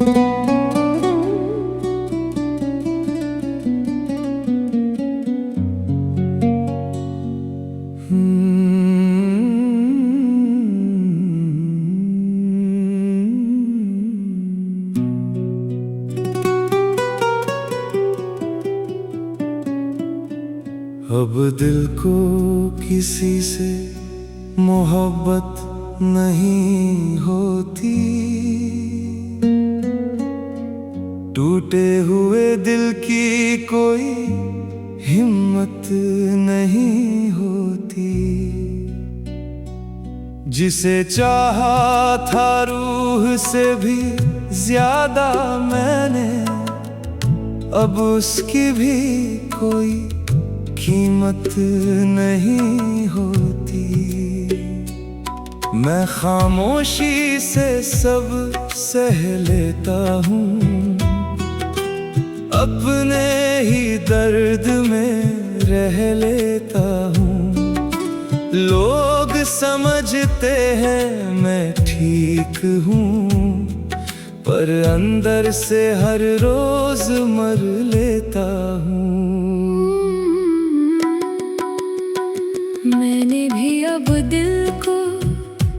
अब दिल को किसी से मोहब्बत नहीं होती, टूटे हुए दिल की कोई हिम्मत नहीं होती। जिसे चाहा था रूह से भी ज्यादा मैंने, अब उसकी भी कोई कीमत नहीं होती। मैं खामोशी से सब सह लेता हूँ, अपने ही दर्द में रह लेता हूँ। लोग समझते हैं मैं ठीक हूँ, पर अंदर से हर रोज मर लेता हूँ। मैंने भी अब दिल को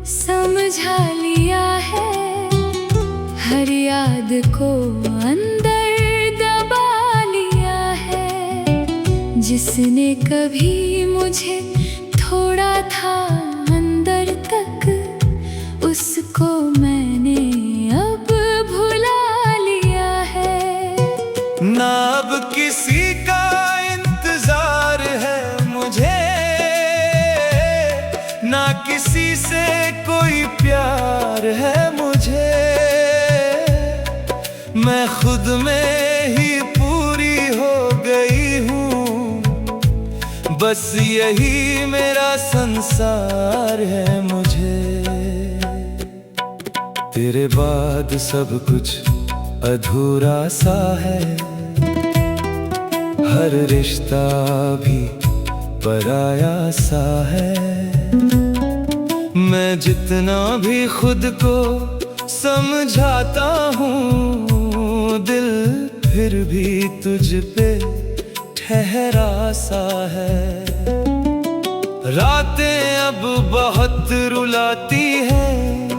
समझा लिया है, हर याद को अंदर दबा लिया है। जिसने कभी मुझे थोड़ा था अंदर तक, उसको मैंने अब भुला लिया है। ना अब किसी का इंतजार है मुझे, ना किसी से कोई प्यार है मुझे। मैं खुद में ही पूरी हो गई हूँ, बस यही मेरा संसार है मुझे। तेरे बाद सब कुछ अधूरा सा है, हर रिश्ता भी पराया सा है। मैं जितना भी खुद को समझाता हूँ, दिल फिर भी तुझ पे ठहरा सा है। रातें अब बहुत रुलाती हैं,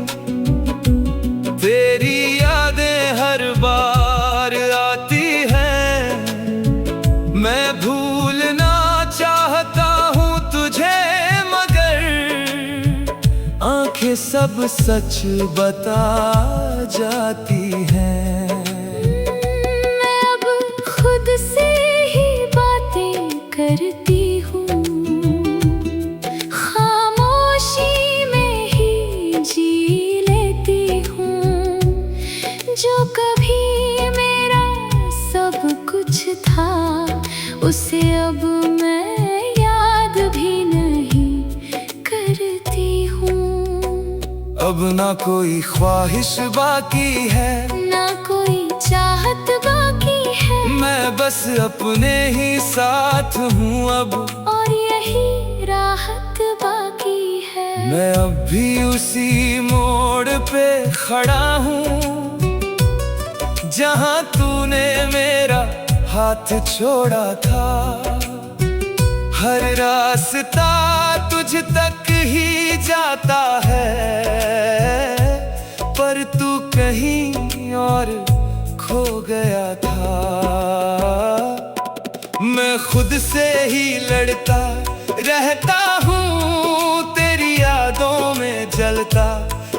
तेरी यादें हर बार आती हैं। मैं भूलना चाहता हूँ तुझे, मगर आंखें सब सच बता जाती हैं। मैं अब खुद से ही बातें करती हूँ, खामोशी में ही जी लेती हूँ। जो कभी मेरा सब कुछ था, उसे अब मैं याद भी नहीं करती हूँ। अब ना कोई ख्वाहिश बाकी है, ना कोई चाहत बाकी है। मैं बस अपने ही साथ हूँ अब, और यही राहत बाकी है। मैं अब भी उसी मोड़ पे खड़ा हूँ, जहाँ तूने मेरा हाथ छोड़ा था। हर रास्ता तुझ तक ही जाता है, पर तू कहीं और खो गया था। मैं खुद से ही लड़ता रहता हूँ, तेरी यादों में जलता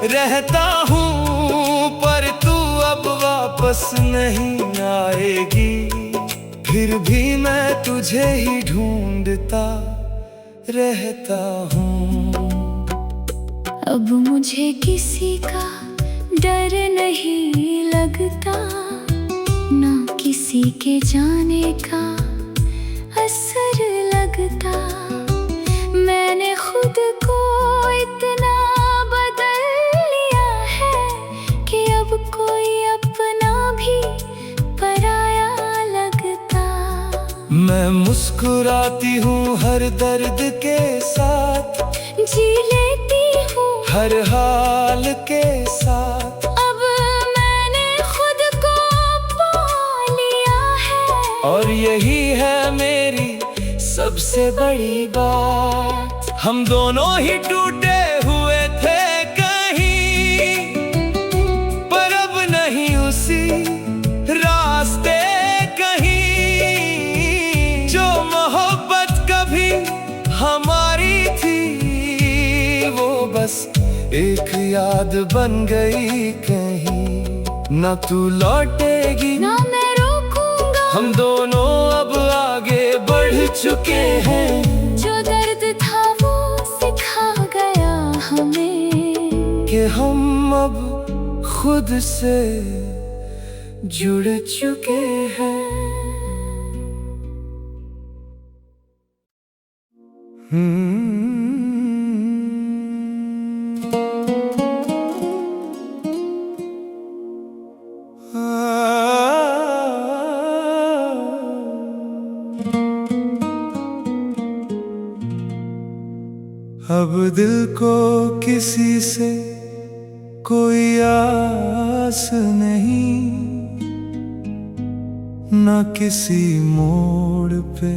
रहता हूँ। पर तू अब वापस नहीं आएगी, फिर भी मैं तुझे ही ढूंढता रहता हूँ। अब मुझे किसी का डर नहीं लगता, ना किसी के जाने का असर लगता। मैंने खुद को इतना बदल लिया है कि अब कोई अपना भी पराया लगता। मैं मुस्कुराती हूँ हर दर्द के साथ, जी लेती हूँ हर हाल के साथ। अब मैंने खुद सबसे बड़ी बात। हम दोनों ही टूटे हुए थे कहीं, पर अब नहीं उसी रास्ते कहीं। जो मोहब्बत कभी हमारी थी, वो बस एक याद बन गई कहीं। ना तू लौटेगी ना मैं रोकूंगा, हम दोनों अब आगे बढ़ चुके हैं। जो दर्द था वो सिखा गया हमें कि हम अब खुद से जुड़ चुके हैं। अब दिल को किसी से कोई आस नहीं, ना किसी मोड़ पे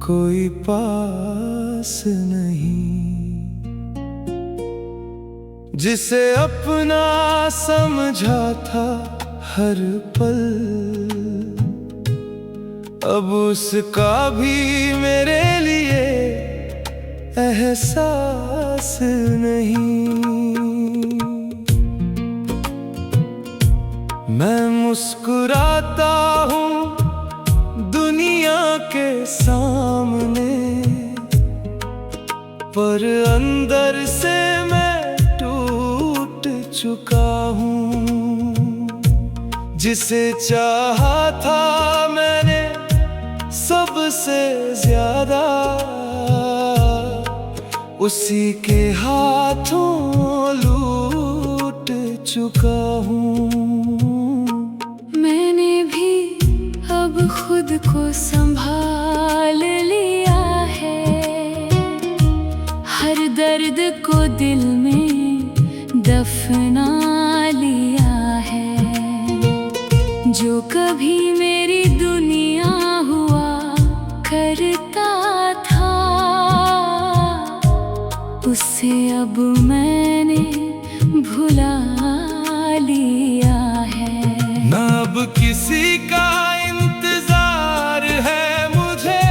कोई पास नहीं। जिसे अपना समझा था हर पल, अब उसका भी मेरे लिए एहसास नहीं। मैं मुस्कुराता हूँ दुनिया के सामने, पर अंदर से मैं टूट चुका हूँ। जिसे चाहा था मैंने सबसे ज्यादा, उसी के हाथों लूट चुका हूँ। मैंने भी अब खुद को संभाल लिया है, हर दर्द को दिल में दफना लिया है। जो कभी मेरी दुनिया हुआ करता था, उसे अब मैंने भुला लिया है। ना अब किसी का इंतजार है मुझे,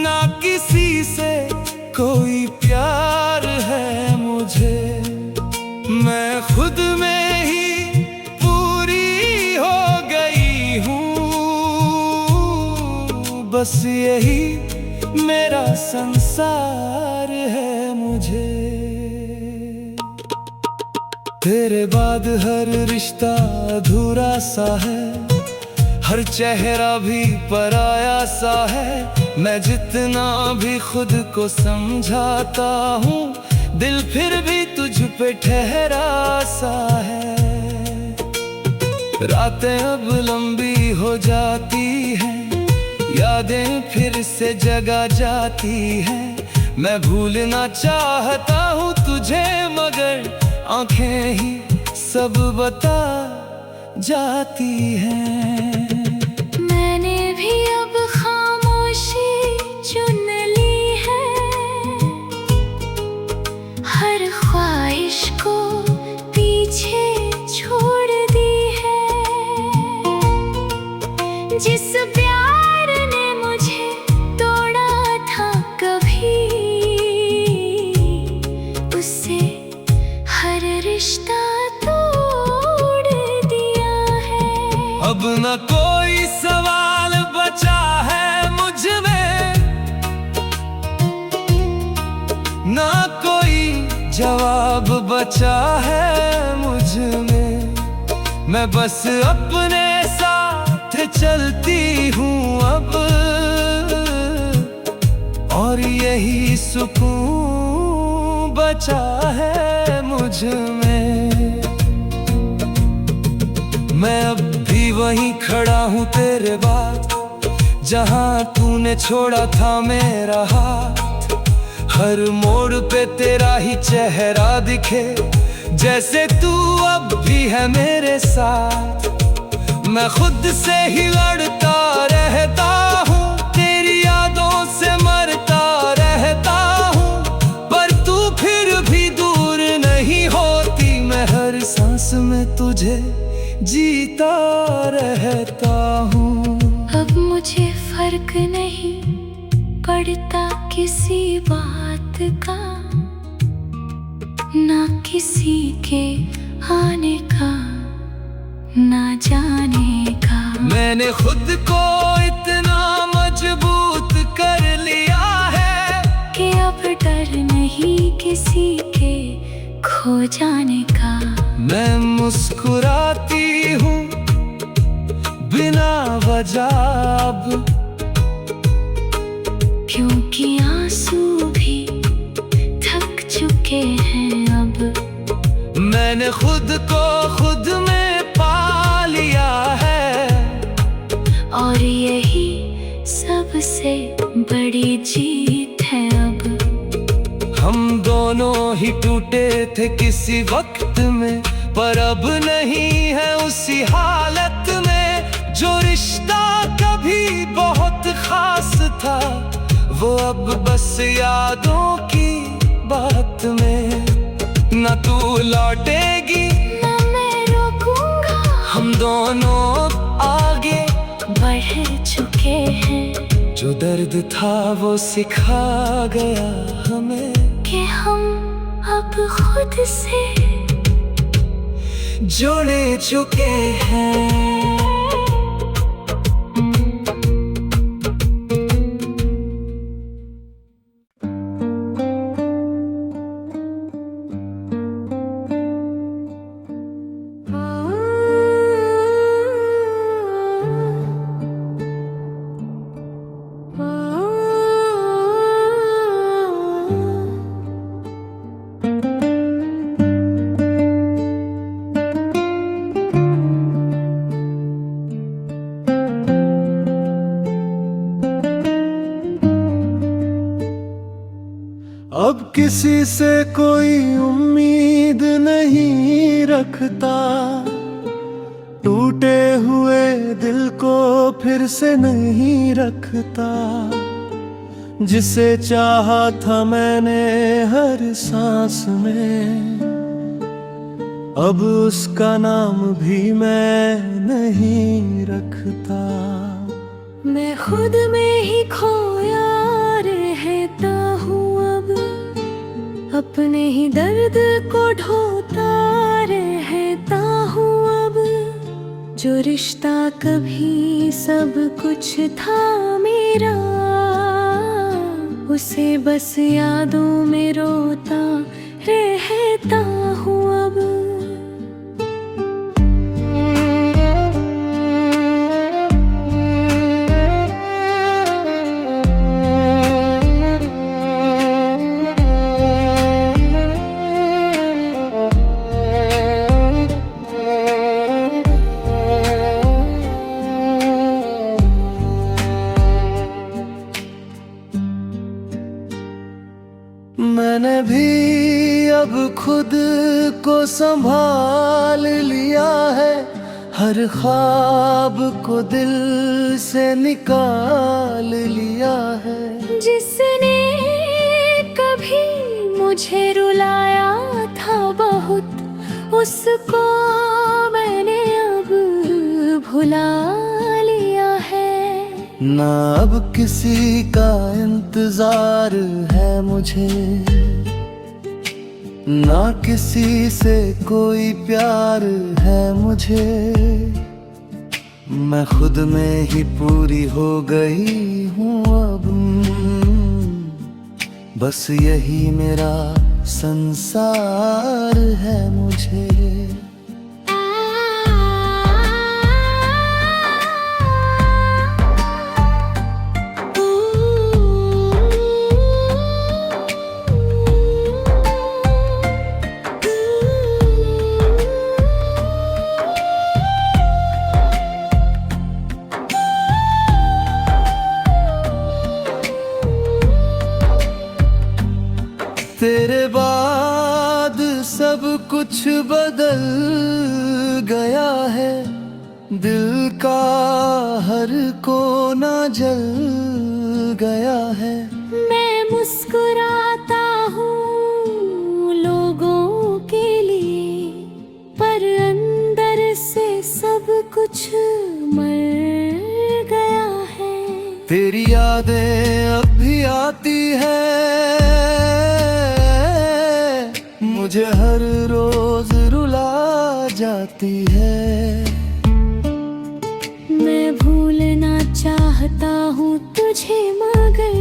ना किसी से कोई प्यार है मुझे। मैं खुद में ही पूरी हो गई हूँ, बस यही मेरा संसार है मुझे। तेरे बाद हर रिश्ता अधूरा सा है, हर चेहरा भी पराया सा है। मैं जितना भी खुद को समझाता हूँ, दिल फिर भी तुझ पे ठहरा सा है। रातें अब लंबी हो जाती हैं, यादें फिर से जगा जाती हैं। मैं भूलना चाहता हूँ तुझे, मगर आंखें ही सब बता जाती हैं। मैंने भी अब खामोशी चुन ली है, हर ख्वाहिश को पीछे छोड़ दी है। जिस प्यार ने मुझे तोड़ा था कभी, उससे हर रिश्ता तोड़ दिया है। अब न कोई सवाल बचा है मुझ में, ना कोई जवाब बचा है मुझ में। मैं बस अपने साथ चलती हूँ अब, और यही सुकून बचा है मुझ में। मैं अब भी वहीं खड़ा हूँ तेरे बाद, जहाँ तूने छोड़ा था मेरा हाथ। हर मोड़ पे तेरा ही चेहरा दिखे, जैसे तू अब भी है मेरे साथ। मैं खुद से ही लड़ता रहता में तुझे जीता रहता हूँ। अब मुझे फर्क नहीं पड़ता किसी बात का, ना किसी के आने का ना जाने का। मैंने खुद को इतना मजबूत कर लिया है कि अब डर नहीं किसी के खो जाने का। मैं मुस्कुराती हूँ बिना वजह अब, क्योंकि आंसू भी थक चुके हैं अब। मैंने खुद को खुद में पा लिया है, और यही सबसे बड़ी जीत है अब। हम दोनों ही टूटे थे किसी वक्त में, पर अब नहीं है उसी हालत में। जो रिश्ता कभी बहुत खास था, वो अब बस यादों की बात में। न तू लौटेगी ना मैं रोकूंगा, हम दोनों आगे बढ़ चुके हैं। जो दर्द था वो सिखा गया हमें कि हम अब खुद से जुड़ चुके हैं। अब किसी से कोई उम्मीद नहीं रखता, टूटे हुए दिल को फिर से नहीं रखता। जिसे चाहा था मैंने हर सांस में, अब उसका नाम भी मैं नहीं रखता। मैं खुद में ही खोया रहता हूँ अब, अपने ही दर्द को ढोता रहता हूँ अब। जो रिश्ता कभी सब कुछ था मेरा, उसे बस यादों में रोता रहता हूँ अब। मैंने भी अब खुद को संभाल लिया है, हर ख्वाब को दिल से निकाल लिया है। जिसने कभी मुझे रुलाया था बहुत, उसको मैंने अब भुला लिया है। ना अब किसी का इंतजार है मुझे, ना किसी से कोई प्यार है मुझे। मैं खुद में ही पूरी हो गई हूँ अब, बस यही मेरा संसार है मुझे। तेरे बाद सब कुछ बदल गया है, दिल का हर कोना जल गया है। मैं मुस्कुराता हूँ लोगों के लिए, पर कुछ मर गया है। तेरी यादें अब भी आती है मुझे, हर रोज रुला जाती है। मैं भूलना चाहता हूँ तुझे मगर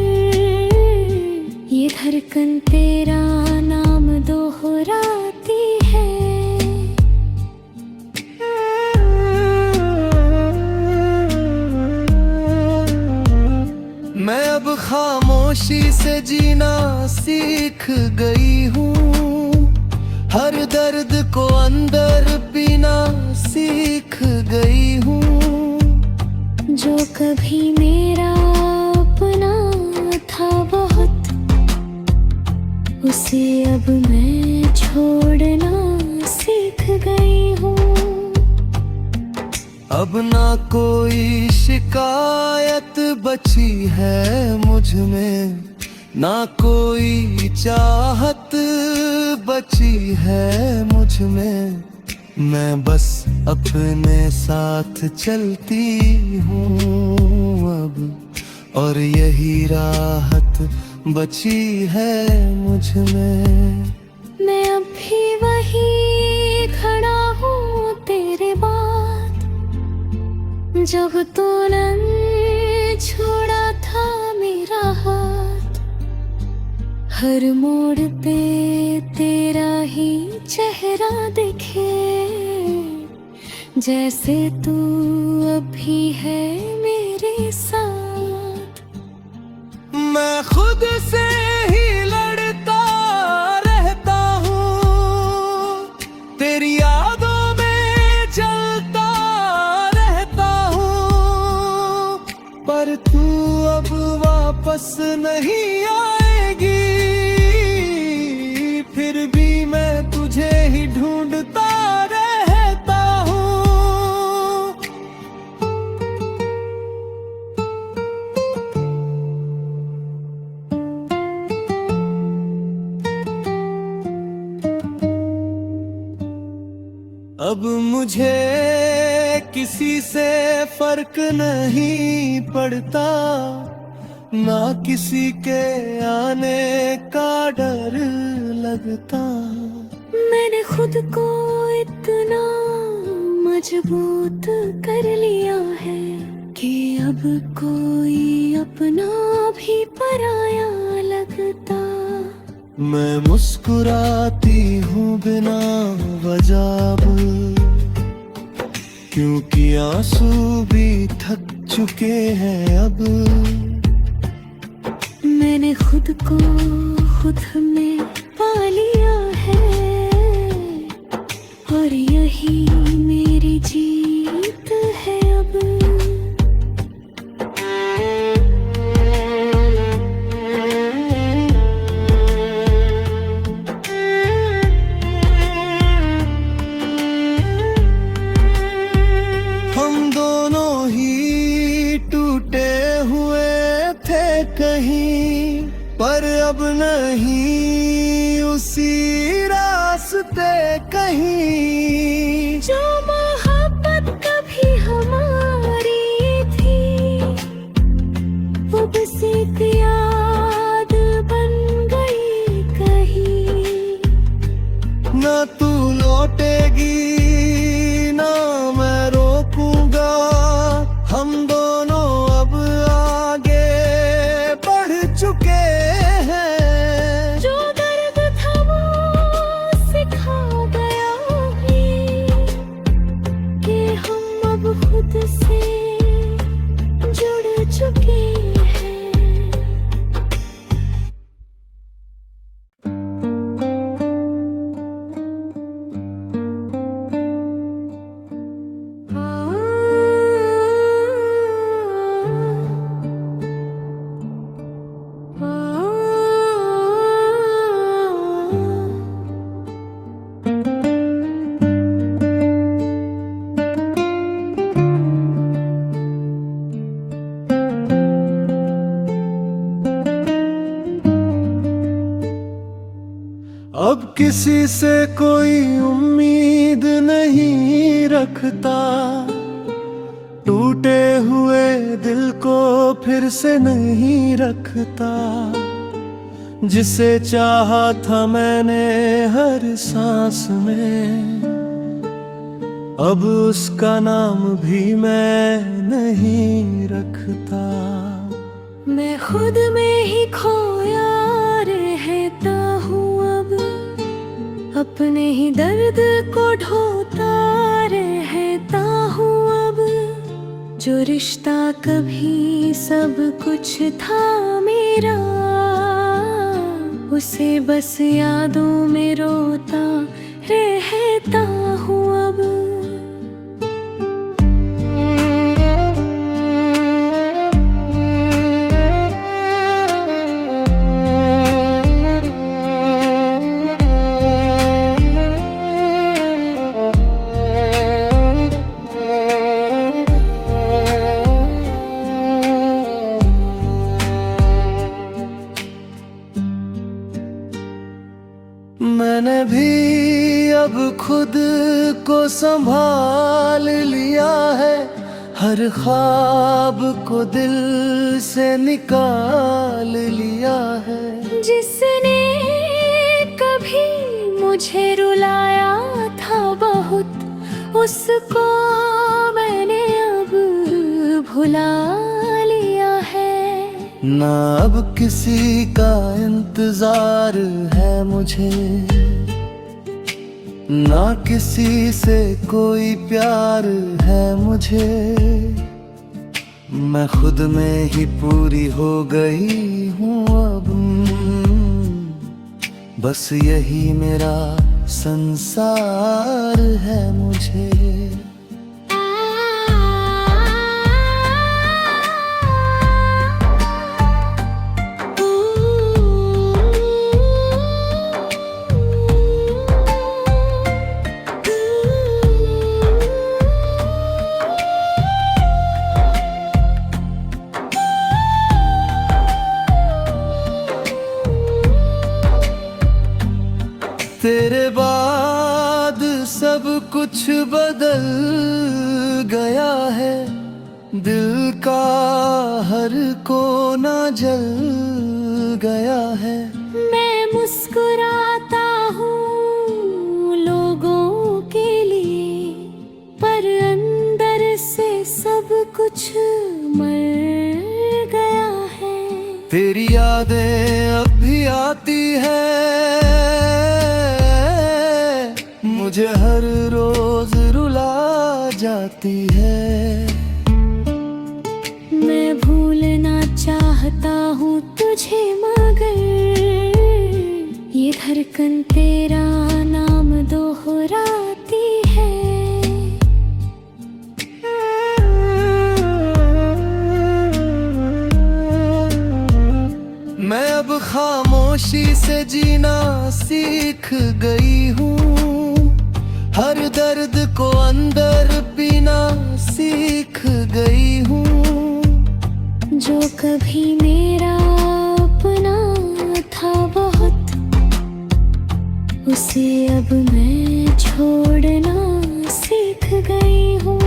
ये धड़कन तेरा नाम दोहराती है। मैं अब खामोशी से जीना सीख गई हूँ, हर दर्द को अंदर पीना सीख गई हूँ। जो कभी मेरा अपना था बहुत, उसे अब मैं छोड़ना सीख गई हूँ। अब ना कोई शिकायत बची है मुझ में, ना कोई चाहत बची है मुझ में। मैं बस अपने साथ चलती हूँ अब, और यही राहत बची है मुझ में। मैं अब भी वही खड़ा हूँ तेरे बाद, जब तूने छोड़ा था मेरा हाथ। हर मोड़ पे तेरा ही चेहरा दिखे, जैसे तू अभी है मेरे साथ। मैं खुद से ही लड़ता रहता हूँ, तेरी यादों में जलता रहता हूँ। पर तू अब वापस नहीं आएगी, फिर भी मैं तुझे ही ढूंढता रहता हूँ। अब मुझे किसी से फर्क नहीं पड़ता, ना किसी के आने का डर लगता। मैंने खुद को इतना मजबूत कर लिया है कि अब कोई अपना भी पराया लगता। मैं मुस्कुराती हूँ बिना वजह, क्योंकि आंसू भी थक चुके हैं अब। मैंने खुद को खुद में पा लिया है, और यही मेरी जीत है अब। हम दोनों ही टूटे हुए थे कहीं, पर अब नहीं उसी रास्ते कहीं। जो मोहब्बत कभी हमारी थी, वो बस एक याद बन गई कहीं। ना तू लौटेगी ना मैं रोकूंगा, हम दोनों अब आगे बढ़ चुके हैं। जो दर्द था वो सिखा गया है कि हम अब खुद से जुड़ चुके हैं। अब किसी से कोई उम्मीद नहीं रखता, टूटे हुए दिल को फिर से नहीं रखता, जिसे चाहा था मैंने हर सांस में, अब उसका नाम भी मैं नहीं रखता। मैं खुद में ही खोया रहता हूँ अब, अपने ही दर्द को ढोता रहता हूँ अब। जो रिश्ता कभी सब कुछ था मेरा, उसे बस यादों में रोता रहता हूँ अब। मैंने भी अब खुद को संभाल लिया है, हर ख्वाब को दिल से निकाल लिया है। जिसने कभी मुझे रुलाया था बहुत, उसको मैंने अब भुला लिया है। ना अब किसी का इंतजार है मुझे, ना किसी से कोई प्यार है मुझे। मैं खुद में ही पूरी हो गई हूँ अब, बस यही मेरा संसार है मुझे। तेरे बाद सब कुछ बदल गया है, दिल का हर कोना जल गया है। मैं मुस्कुराता हूँ लोगों के लिए, पर अंदर से सब कुछ मर गया है। तेरी यादें अब भी आती है, मुझे हर रोज रुला जाती है। मैं भूलना चाहता हूँ तुझे, मगर ये धड़कन तेरा नाम दोहराती है। मैं अब खामोशी से जीना सीख गई हूँ, हर दर्द को अंदर पीना सीख गई हूँ। जो कभी मेरा अपना था बहुत, उसे अब मैं छोड़ना सीख गई हूँ।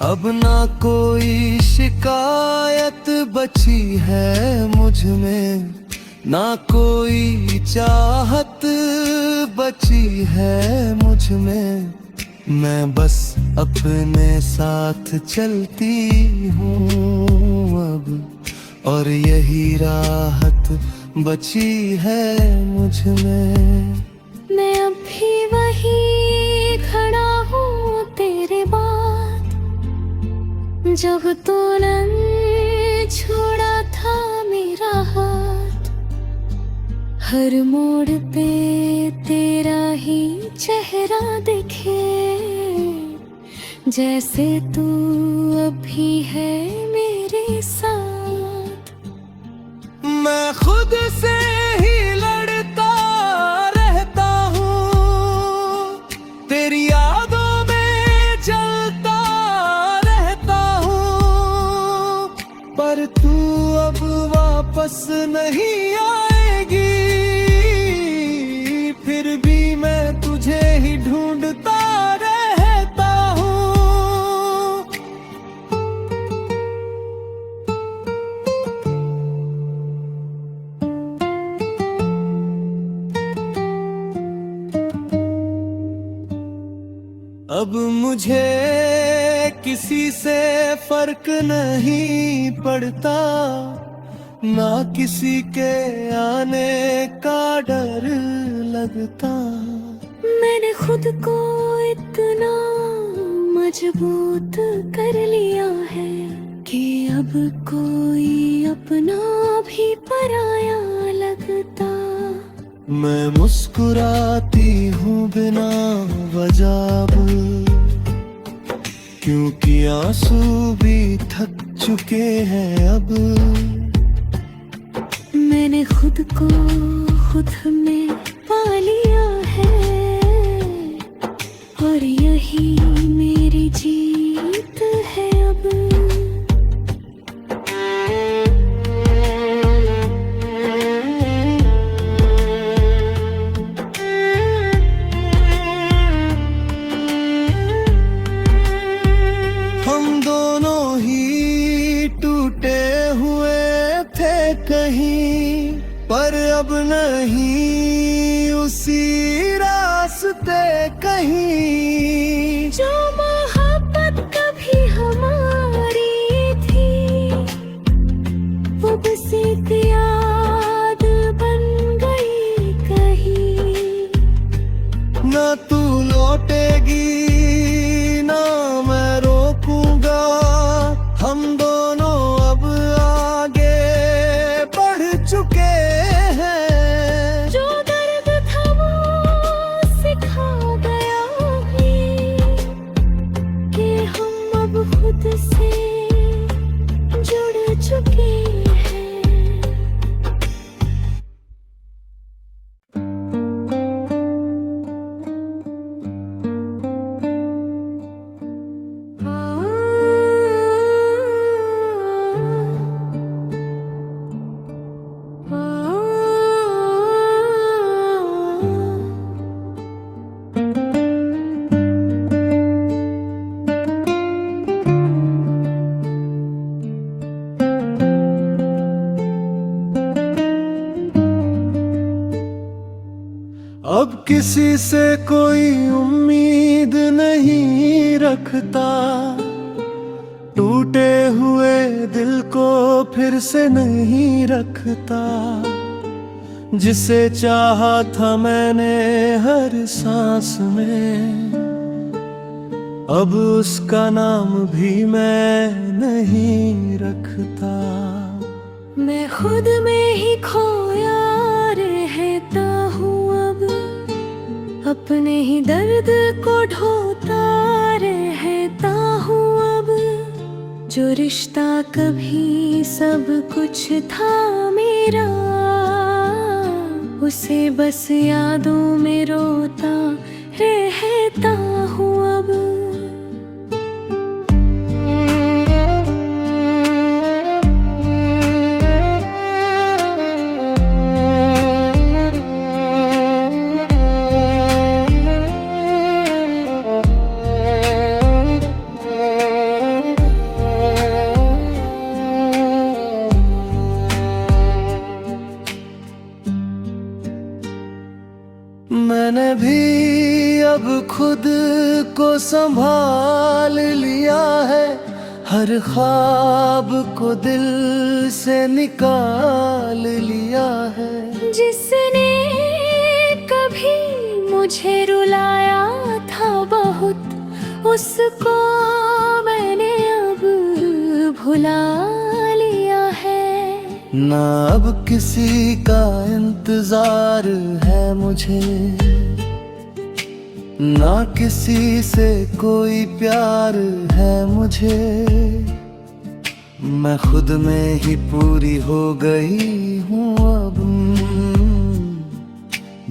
अब ना कोई शिकायत बची है मुझ में, ना कोई चाहत बची है मुझ में। मैं बस अपने साथ चलती हूँ अब, और यही राहत बची है मुझ में। मैं अब भी वही खड़ा हूँ तेरे बाद, जब तूने छोड़ा था मेरा हाथ। हर मोड़ पे तेरा ही चेहरा दिखे, जैसे तू अभी है मेरे साथ। मैं खुद से ही लड़ता रहता हूँ, तेरी यादों में जलता रहता हूँ, पर तू अब वापस नहीं आएगी। फिर भी मैं तुझे ही ढूंढता रहता हूँ। अब मुझे किसी से फर्क नहीं पड़ता, ना किसी के आने का डर लगता। मैंने खुद को इतना मजबूत कर लिया है कि अब कोई अपना भी पराया लगता। मैं मुस्कुराती हूँ बिना वजह, क्योंकि आंसू भी थक चुके हैं अब। मैंने खुद को खुद में पा लिया है, और यही मेरी जीत है अब। हम दोनों ही टूटे हुए थे कहीं, पर अब नहीं उसी रास्ते कहीं। जो मोहब्बत कभी हमारी थी, वो बस एक याद बन गई कहीं। ना तू लौटेगी ना मैं रोकूंगा, हम दोनों अब आगे बढ़ चुके हैं। जो दर्द था वो सिखा गया है कि हम अब खुद से जुड़ चुके हैं। अब किसी से कोई उम्मीद नहीं रखता, टूटे हुए दिल को फिर से नहीं रखता। जिसे चाहा था मैंने हर सांस में, अब उसका नाम भी मैं नहीं रखता। मैं खुद में ही खोया रहता हूँ अब, अपने ही दर्द को ढोता रहता हूँ अब। जो रिश्ता कभी सब कुछ था मेरा, उसे बस यादों में रोता रहता हूँ अब। मैंने भी अब खुद को संभाल लिया है, हर ख्वाब को दिल से निकाल लिया है। जिसने कभी मुझे रुलाया था बहुत, उसको मैंने अब भुला लिया है। ना अब किसी का इंतजार है मुझे, ना किसी से कोई प्यार है मुझे। मैं खुद में ही पूरी हो गई हूँ अब,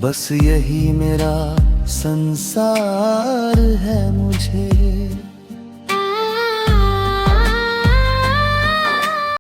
बस यही मेरा संसार है मुझे।